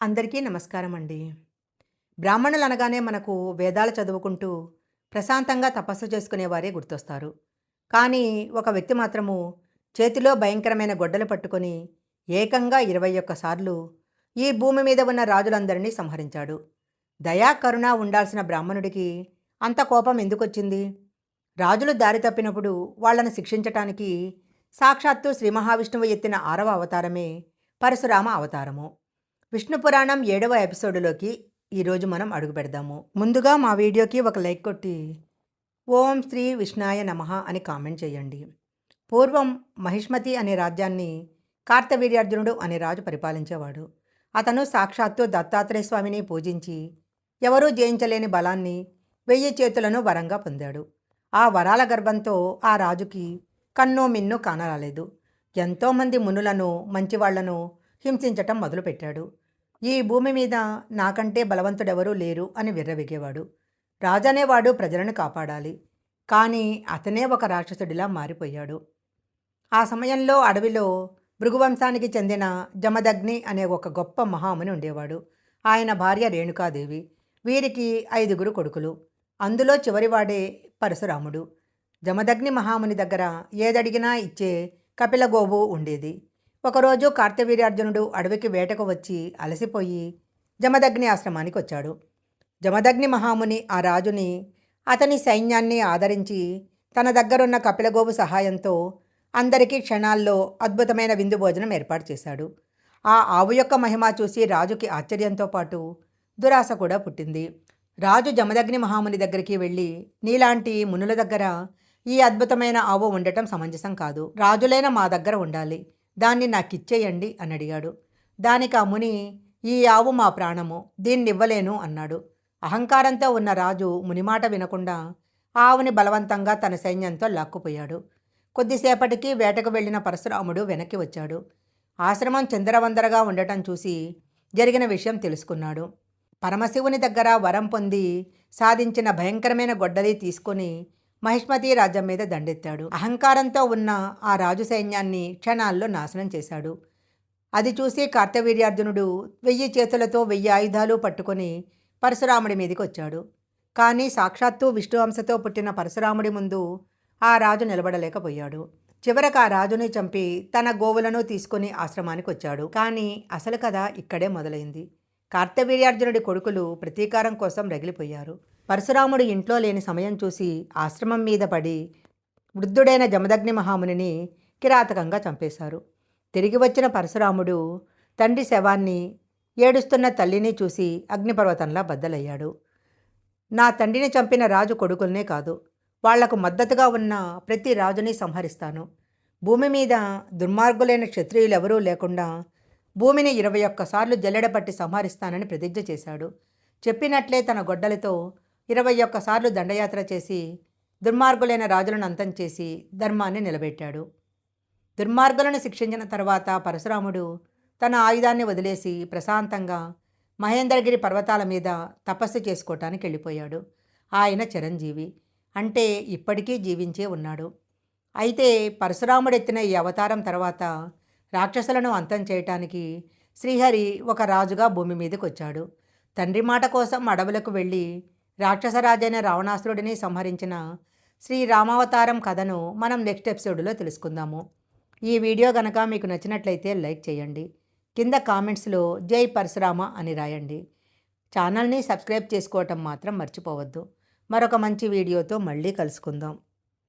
అందరికీ నమస్కారం అండి. బ్రాహ్మణులు అనగానే మనకు వేదాలు చదువుకుంటూ ప్రశాంతంగా తపస్సు చేసుకునేవారే గుర్తొస్తారు. కానీ ఒక వ్యక్తి మాత్రము చేతిలో భయంకరమైన గొడ్డలు పట్టుకొని ఏకంగా 21 సార్లు ఈ భూమి మీద ఉన్న రాజులందరినీ సంహరించాడు. దయా కరుణ ఉండాల్సిన బ్రాహ్మణుడికి అంత కోపం ఎందుకొచ్చింది? రాజులు దారి తప్పినప్పుడు వాళ్ళను శిక్షించటానికి సాక్షాత్తు శ్రీ మహావిష్ణువు ఎత్తిన 6వ అవతారమే పరశురామ అవతారము. విష్ణు పురాణం 7వ ఎపిసోడులోకి ఈరోజు మనం అడుగు పెడదాము. ముందుగా మా వీడియోకి ఒక లైక్ కొట్టి ఓం శ్రీ విష్ణాయ నమః అని కామెంట్ చేయండి. పూర్వం మహిష్మతి అనే రాజ్యాన్ని కార్తవీర్యార్జునుడు అనే రాజు పరిపాలించేవాడు. అతను సాక్షాత్తు దత్తాత్రేయ స్వామిని పూజించి ఎవరూ జయించలేని బలాన్ని 1000 చేతులను వరంగా పొందాడు. ఆ వరాల గర్భంతో ఆ రాజుకి కన్ను మిన్ను కానరాలేదు. ఎంతోమంది మునులను మంచివాళ్లను హింసించటం మొదలుపెట్టాడు. ఈ భూమి మీద నాకంటే బలవంతుడెవరూ లేరు అని విర్రవీగేవాడు. రాజనేవాడు ప్రజలను కాపాడాలి. కానీ అతనే ఒక రాక్షసుడిలా మారిపోయాడు. ఆ సమయంలో అడవిలో భృగువంశానికి చెందిన జమదగ్ని అనే ఒక గొప్ప మహాముని ఉండేవాడు. ఆయన భార్య రేణుకాదేవి. వీరికి 5గురు కొడుకులు. అందులో చివరివాడే పరశురాముడు. జమదగ్ని మహాముని దగ్గర ఏదడిగినా ఇచ్చే కపిలగోవు ఉండేది. ఒకరోజు కార్తవీర్యార్జునుడు అడవికి వేటకు వచ్చి అలసిపోయి జమదగ్ని ఆశ్రమానికి వచ్చాడు. జమదగ్ని మహాముని ఆ రాజుని అతని సైన్యాన్ని ఆదరించి తన దగ్గరున్న కపిలగోవు సహాయంతో అందరికీ క్షణాల్లో అద్భుతమైన విందు భోజనం ఏర్పాటు చేశాడు. ఆ ఆవు యొక్క మహిమ చూసి రాజుకి ఆశ్చర్యంతో పాటు దురాశ కూడా పుట్టింది. రాజు జమదగ్ని మహాముని దగ్గరికి వెళ్ళి, నీలాంటి మునుల దగ్గర ఈ అద్భుతమైన ఆవు ఉండటం సమంజసం కాదు. రాజులైన మా దగ్గర ఉండాలి. దాన్ని నాకిచ్చేయండి అని అడిగాడు. దానికి ఆ ముని, ఈ ఆవు మా ప్రాణము, దీన్నివ్వలేను అన్నాడు. అహంకారంతో ఉన్న రాజు మునిమాట వినకుండా ఆవుని బలవంతంగా తన సైన్యంతో లాక్కుపోయాడు. కొద్దిసేపటికి వేటకు వెళ్ళిన పరశురాముడు వెనక్కి వచ్చాడు. ఆశ్రమం చిందరవందరగా ఉండటం చూసి జరిగిన విషయం తెలుసుకున్నాడు. పరమశివుని దగ్గర వరం పొంది సాధించిన భయంకరమైన గొడ్డలి తీసుకొని మహిష్మతి రాజ్యం మీద దండెత్తాడు. అహంకారంతో ఉన్న ఆ రాజు సైన్యాన్ని క్షణాల్లో నాశనం చేశాడు. అది చూసి కార్తవీర్యార్జునుడు 1000 చేతులతో 1000 ఆయుధాలు పట్టుకొని పరశురాముడి మీదకి వచ్చాడు. కానీ సాక్షాత్తు విష్ణువంశతో పుట్టిన పరశురాముడి ముందు ఆ రాజు నిలబడలేకపోయాడు. చివరకు ఆ రాజుని చంపి తన గోవులను తీసుకుని ఆశ్రమానికి వచ్చాడు. కానీ అసలు కథ ఇక్కడే మొదలైంది. కార్తవీర్యార్జునుడి కొడుకులు ప్రతీకారం కోసం రగిలిపోయారు. పరశురాముడు ఇంట్లో లేని సమయం చూసి ఆశ్రమం మీద పడి వృద్ధుడైన జమదగ్ని మహామునిని కిరాతకంగా చంపేశారు. తిరిగి వచ్చిన పరశురాముడు తండ్రి శవాన్ని, ఏడుస్తున్న తల్లిని చూసి అగ్నిపర్వతంలా బద్దలయ్యాడు. నా తండ్రిని చంపిన రాజు కొడుకులనే కాదు, వాళ్లకు మద్దతుగా ఉన్న ప్రతి రాజుని సంహరిస్తాను. భూమి మీద దుర్మార్గులైన క్షత్రియులెవరూ లేకుండా భూమిని 21 సార్లు జల్లెడపట్టి సంహరిస్తానని ప్రతిజ్ఞ చేశాడు. చెప్పినట్లే తన గొడ్డలితో 21 సార్లు దండయాత్ర చేసి దుర్మార్గులైన రాజులను అంతం చేసి ధర్మాన్ని నిలబెట్టాడు. దుర్మార్గులను శిక్షించిన తర్వాత పరశురాముడు తన ఆయుధాన్ని వదిలేసి ప్రశాంతంగా మహేంద్రగిరి పర్వతాల మీద తపస్సు చేసుకోవటానికి వెళ్ళిపోయాడు. ఆయన చిరంజీవి, అంటే ఇప్పటికీ జీవించే ఉన్నాడు. అయితే పరశురాముడు ఎత్తిన ఈ అవతారం తర్వాత రాక్షసులను అంతం చేయటానికి శ్రీహరి ఒక రాజుగా భూమి మీదకి వచ్చాడు. తండ్రి మాట కోసం అడవులకు వెళ్ళి రాక్షసరాజైన రావణాసురుడిని సంహరించిన శ్రీరామావతారం కథను మనం నెక్స్ట్ ఎపిసోడ్లో తెలుసుకుందాము. ఈ వీడియో గనక మీకు నచ్చినట్లయితే లైక్ చేయండి. కింద కామెంట్స్లో జై పరశురామ అని రాయండి. ఛానల్ని సబ్స్క్రైబ్ చేసుకోవటం మాత్రం మర్చిపోవద్దు. మరొక మంచి వీడియోతో మళ్ళీ కలుసుకుందాం.